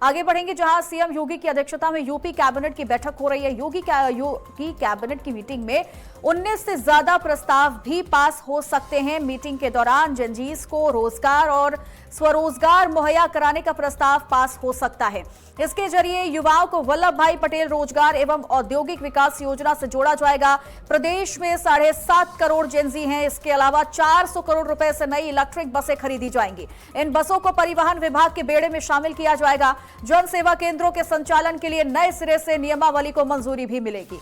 आगे बढ़ेंगे, जहां सीएम योगी की अध्यक्षता में यूपी कैबिनेट की बैठक हो रही है। योगी कैबिनेट की मीटिंग में 19 से ज्यादा प्रस्ताव भी पास हो सकते हैं। मीटिंग के दौरान जनजीस को रोजगार और स्वरोजगार मुहैया कराने का प्रस्ताव पास हो सकता है। इसके जरिए युवाओं को वल्लभ भाई पटेल रोजगार एवं औद्योगिक विकास योजना से जोड़ा जाएगा। प्रदेश में 7.5 करोड़ जेनजी हैं। इसके अलावा 400 करोड़ रुपए से नई इलेक्ट्रिक बसें खरीदी जाएंगी। इन बसों को परिवहन विभाग के बेड़े में शामिल किया जाएगा। जन सेवा केंद्रों के संचालन के लिए नए सिरे से नियमावली को मंजूरी भी मिलेगी।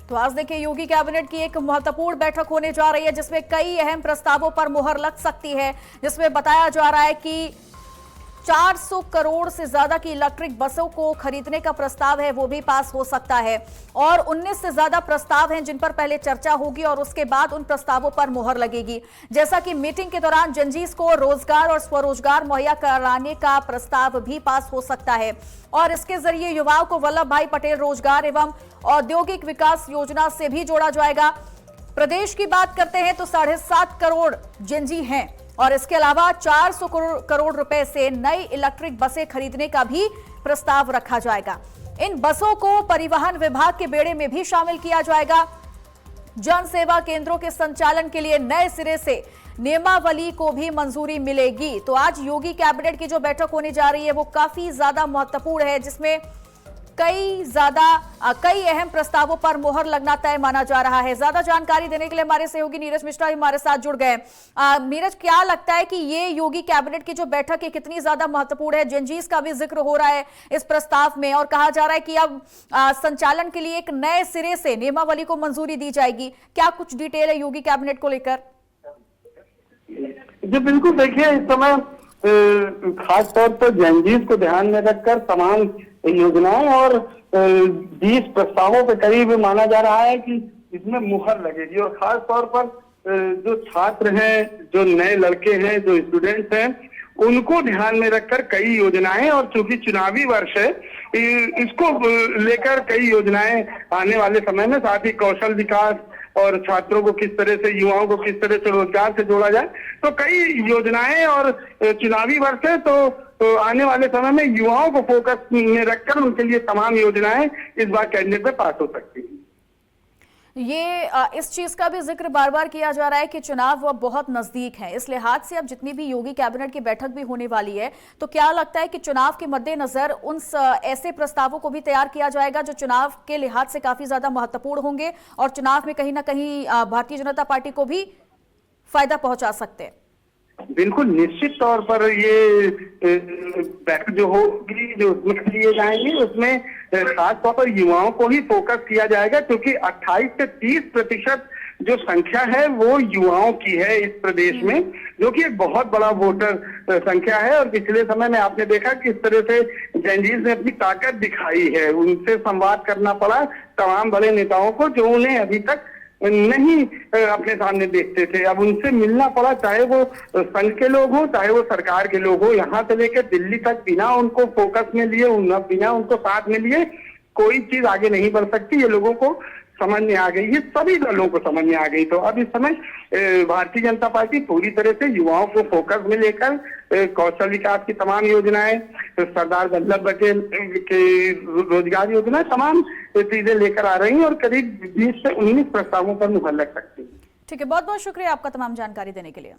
तो आज देखिए, योगी कैबिनेट की एक महत्वपूर्ण बैठक होने जा रही है, जिसमें कई अहम प्रस्तावों पर मुहर लग सकती है। जिसमें बताया जा रहा है कि 400 करोड़ से ज्यादा की इलेक्ट्रिक बसों को खरीदने का प्रस्ताव है, वो भी पास हो सकता है। और 19 से ज्यादा प्रस्ताव हैं जिन पर पहले चर्चा होगी और उसके बाद उन प्रस्तावों पर मुहर लगेगी। जैसा कि मीटिंग के दौरान जनजीस को रोजगार और स्वरोजगार मुहैया कराने का प्रस्ताव भी पास हो सकता है और इसके जरिए युवाओं को वल्लभ भाई पटेल रोजगार एवं औद्योगिक विकास योजना से भी जोड़ा जाएगा। प्रदेश की बात करते हैं तो 7.5 करोड़ जेनजी हैं और इसके अलावा 400 करोड़ रुपए से नई इलेक्ट्रिक बसें खरीदने का भी प्रस्ताव रखा जाएगा। इन बसों को परिवहन विभाग के बेड़े में भी शामिल किया जाएगा। जन सेवा केंद्रों के संचालन के लिए नए सिरे से नियमावली को भी मंजूरी मिलेगी। तो आज योगी कैबिनेट की जो बैठक होने जा रही है वो काफी ज्यादा महत्वपूर्ण है, जिसमें कई अहम प्रस्तावों पर मुहर लगना तय माना जा रहा है। ज्यादा जानकारी देने के लिए हमारे सहयोगी नीरज मिश्रा हमारे साथ जुड़ गए। नीरज, क्या लगता है कि ये योगी कैबिनेट की जो बैठक है कितनी ज्यादा महत्वपूर्ण है? जनजीस का भी जिक्र हो रहा है इस प्रस्ताव में और कहा जा रहा है कि अब संचालन के लिए एक नए सिरे से नियमावली को मंजूरी दी जाएगी। क्या कुछ डिटेल है योगी कैबिनेट को लेकर? जी बिल्कुल, देखिए इस समय खास तौर पर जनजीस को ध्यान में रखकर तमाम योजनाएं और 20 प्रस्तावों के करीब माना जा रहा है कि इसमें मुहर लगेगी। और खास तौर पर जो छात्र हैं, जो नए लड़के हैं, जो स्टूडेंट्स हैं, उनको ध्यान में रखकर कई योजनाएं, और चूंकि चुनावी वर्ष है इसको लेकर कई योजनाएं आने वाले समय में, साथ ही कौशल विकास और छात्रों को किस तरह से, युवाओं को किस तरह से रोजगार से जोड़ा जाए, तो कई योजनाएं और चुनावी वर्ष है तो आने वाले समय में युवाओं को फोकस में रखकर उनके लिए तमाम योजनाएं इस बार कैबिनेट में पास हो सकती हैं। इस चीज का भी जिक्र बार बार किया जा रहा है कि चुनाव अब बहुत नजदीक है। इस लिहाज से अब जितनी भी योगी कैबिनेट की बैठक भी होने वाली है, तो क्या लगता है कि चुनाव के मद्देनजर उन ऐसे प्रस्तावों को भी तैयार किया जाएगा जो चुनाव के लिहाज से काफी ज्यादा महत्वपूर्ण होंगे और चुनाव में कहीं ना कहीं भारतीय जनता पार्टी को भी फायदा पहुंचा सकते हैं? बिल्कुल, निश्चित तौर पर ये बैठक जो होगी, जो उसमें लिए जाएंगे, उसमें खास तौर पर युवाओं को ही फोकस किया जाएगा, क्योंकि 28 से 30% जो संख्या है वो युवाओं की है इस प्रदेश में, जो कि एक बहुत बड़ा वोटर संख्या है। और पिछले समय में आपने देखा किस तरह से जनजीस ने अपनी ताकत दिखाई है। उनसे संवाद करना पड़ा तमाम बड़े नेताओं को जो उन्हें अभी तक नहीं अपने सामने देखते थे। अब उनसे मिलना पड़ा, चाहे वो संघ के लोग हो, चाहे वो सरकार के लोग हो, यहाँ से लेकर दिल्ली तक बिना उनको फोकस में लिए, बिना उनको साथ में लिए कोई चीज आगे नहीं बढ़ सकती। ये लोगों को समझ में आ गई, ये सभी दलों को समझ में आ गई। तो अब इस समय भारतीय जनता पार्टी पूरी तरह से युवाओं को फोकस में लेकर कौशल विकास की तमाम योजनाएं, सरदार वल्लभ पटेल के रोजगार योजना, तमाम चीजें लेकर आ रही हैं और करीब 20 से 19 प्रस्तावों पर मुहर लग सकती है। ठीक है, बहुत बहुत शुक्रिया आपका तमाम जानकारी देने के लिए।